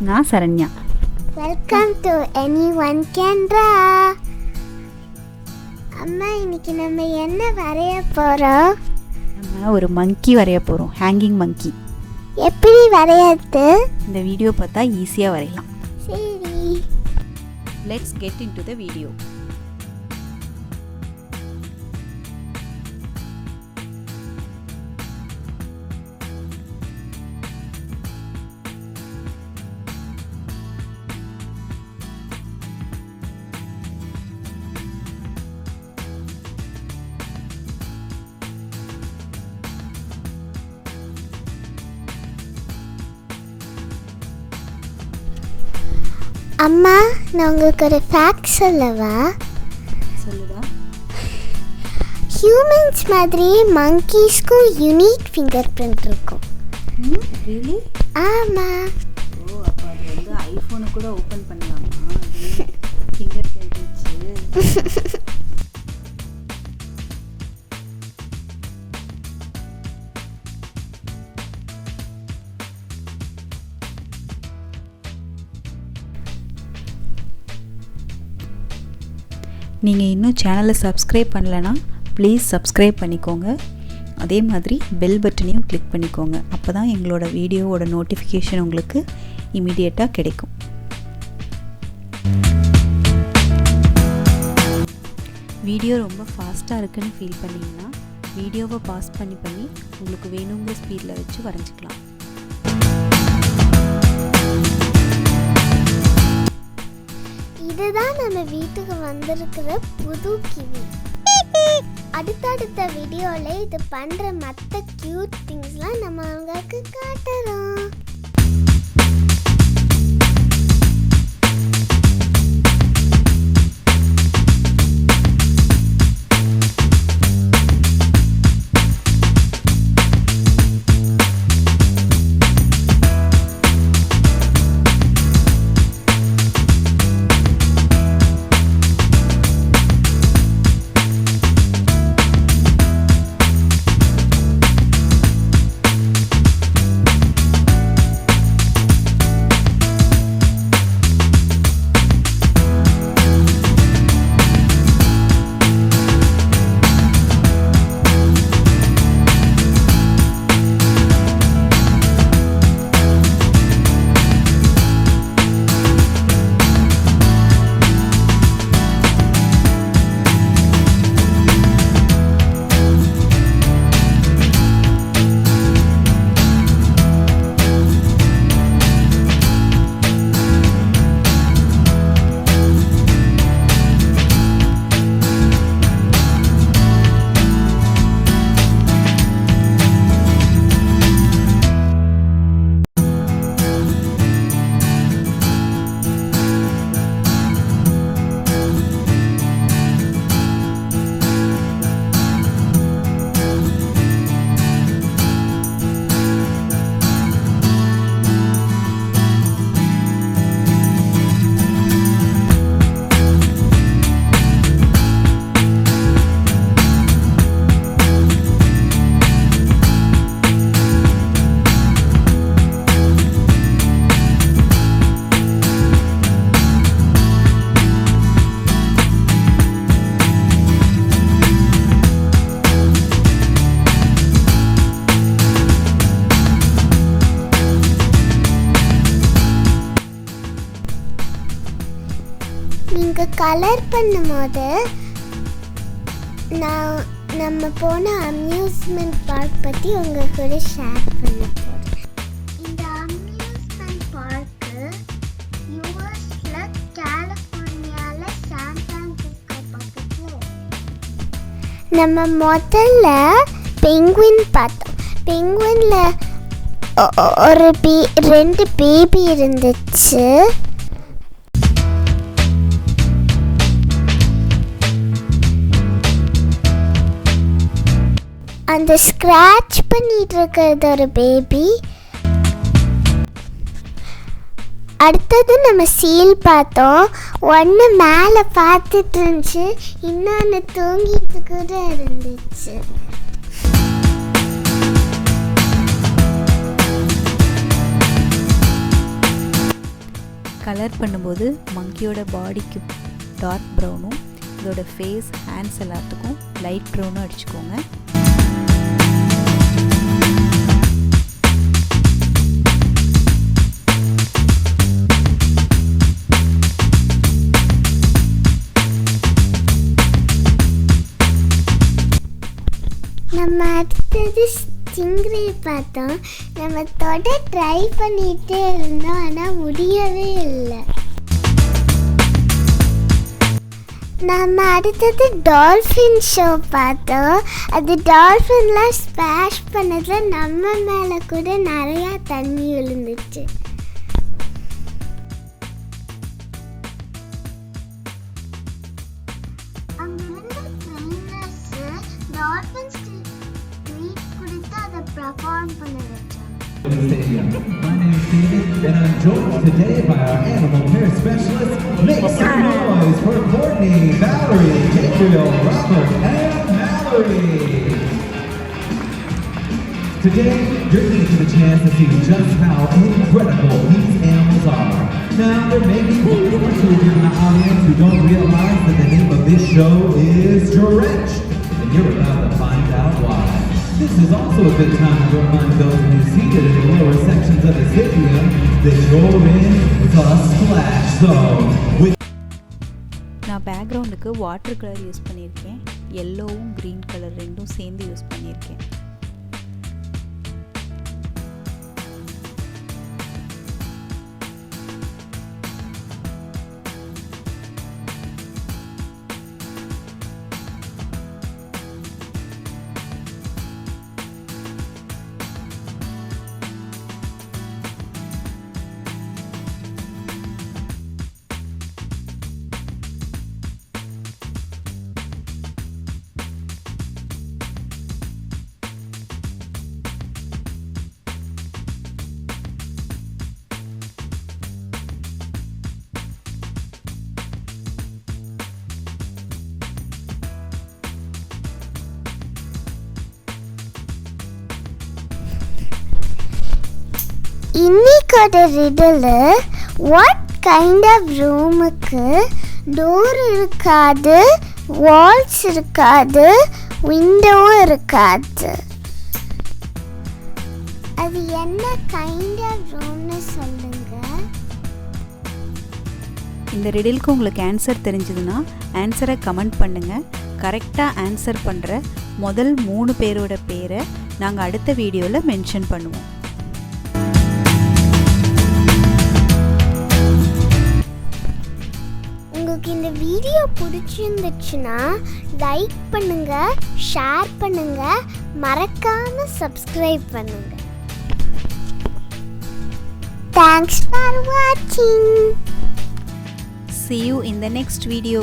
நான் Saranya. Welcome to anyonecandraw. அம்மா, இன்னைக்கு நம்ம என்ன வரைய போகிறோம்? நம்ம ஒரு மங்கி வரைய போகிறோம், ஹேங்கிங் மங்கி. எப்படி வரையறது? இந்த வீடியோ பார்த்தா ஈஸியாக வரையலாம். சரி, let's get into the video. அம்மா, நான் உங்களுக்கு ஒரு ஃபேக்ட் சொல்லவா? சொல்லுடா. ஹியூமன்ஸ் மாதிரியே மங்கீஸ்க்கும் யூனிக் ஃபிங்கர் பிரிண்ட் இருக்கும். ரியலி? ஆமாம். ஓ, அப்போ அது வந்து ஐஃபோனை கூட ஓப்பன் பண்ணலாமா? ஃபிங்கர் பிரிண்ட் வச்சு. நீங்கள் இன்னும் சேனலை சப்ஸ்கிரைப் பண்ணலைன்னா ப்ளீஸ் சப்ஸ்கிரைப் பண்ணிக்கோங்க. அதே மாதிரி பெல் பட்டனையும் கிளிக் பண்ணிக்கோங்க. அப்போ தான் எங்களோட வீடியோவோட நோட்டிஃபிகேஷன் உங்களுக்கு இமீடியட்டாக கிடைக்கும். வீடியோ ரொம்ப ஃபாஸ்ட்டாக இருக்குன்னு ஃபீல் பண்ணிங்கன்னா வீடியோவை பாஸ் பண்ணி உங்களுக்கு வேணுங்கிற ஸ்பீடில் வச்சு வரைஞ்சிக்கலாம். இதுதான் நம்ம வீட்டுக்கு வந்திருக்கிற புது கிவி. அடுத்தடுத்த வீடியோல இது பண்ற மற்ற கியூட் திங்ஸ்லாம் நம்ம உங்களுக்கு காட்டுறோம். நீங்கள் கலர் பண்ணும்போது நம்ம போன அம்யூஸ்மெண்ட் பார்க் பற்றி உங்கள் கூட ஷேர் பண்ண போகிறேன். இந்த அம்யூஸ்மெண்ட் பார்க்கு யூஎஸில் கலிஃபோர்னியாவில் சான் ஃப்ரான்சிஸ்கோ பக்கத்தில். நம்ம முதல்ல பெங்குவின் பார்த்தோம். பெங்குவினில் ஒரு 2 பேபி இருந்துச்சு. அந்த ஸ்க்ராட்ச் பண்ணிட்டு இருக்கிறது ஒரு பேபி. அடுத்தது நம்ம சீல் பார்த்தோம். ஒன்று மேலே பார்த்துட்டு இருந்துச்சு, இன்னொன்று தூங்கிட்டு கூட இருந்துச்சு. கலர் பண்ணும்போது மங்கியோட பாடிக்கு டார்க் ப்ரௌனும் இதோட ஃபேஸ் ஹேண்ட்ஸ் எல்லாத்துக்கும் லைட் ப்ரௌனும் அடிச்சுக்கோங்க. நம்ம அடுத்தது ஸ்டிங்ரே பார்த்தோம். நம்ம தொட ட்ரை பண்ணிகிட்டே இருந்தோம், ஆனால் முடியவே இல்லை. நம்ம அடுத்தது டால்ஃபின் ஷோ பார்த்தோம். அது டால்ஃபின்லாம் ஸ்ப்ளாஷ் பண்ணதில் நம்ம மேலே கூட நிறையா தண்ணி விழுந்துச்சு. My name is Steven, and I'm joined today by our animal care specialist. Make some noise for Courtney, Valerie, Gabriel, Robert, and Mallory. Today, you're going to get a chance to see just how incredible these animals are. Now, there may be one or two of you in the audience who don't realize that the name of this show is Drenched, and you're about to find out why. This is also a good time to remind those of you seated in the lower sections of the stadium that you're in the splash zone. நான் பேக்ரவுண்டுக்கு water colour use பண்ணியிருக்கேன். எல்லோவும் green colour ரெண்டும் சேர்ந்து use பண்ணியிருக்கேன். இன்னைக்கோட riddle, what kind of ரூமுக்கு door இருக்காது, Waals இருக்காது, விண்டோவும் இருக்காது? அது என்ன கைண்ட் ஆஃப் ரூம்னு சொல்லுங்க. இந்த ரிடிலுக்கு உங்களுக்கு ஆன்சர் தெரிஞ்சதுன்னா ஆன்சரை கமெண்ட் பண்ணுங்கள். கரெக்டாக ஆன்சர் பண்ணுற முதல் 3 பேரோட பேரை நாங்கள் அடுத்த வீடியோவில் மென்ஷன் பண்ணுவோம். உங்களுக்கு இந்த வீடியோ பிடிச்சிருந்துச்சுன்னா லைக் பண்ணுங்க, ஷேர் பண்ணுங்க, மறக்காம சப்ஸ்கிரைப் பண்ணுங்க. Thanks for watching. See you in the next video.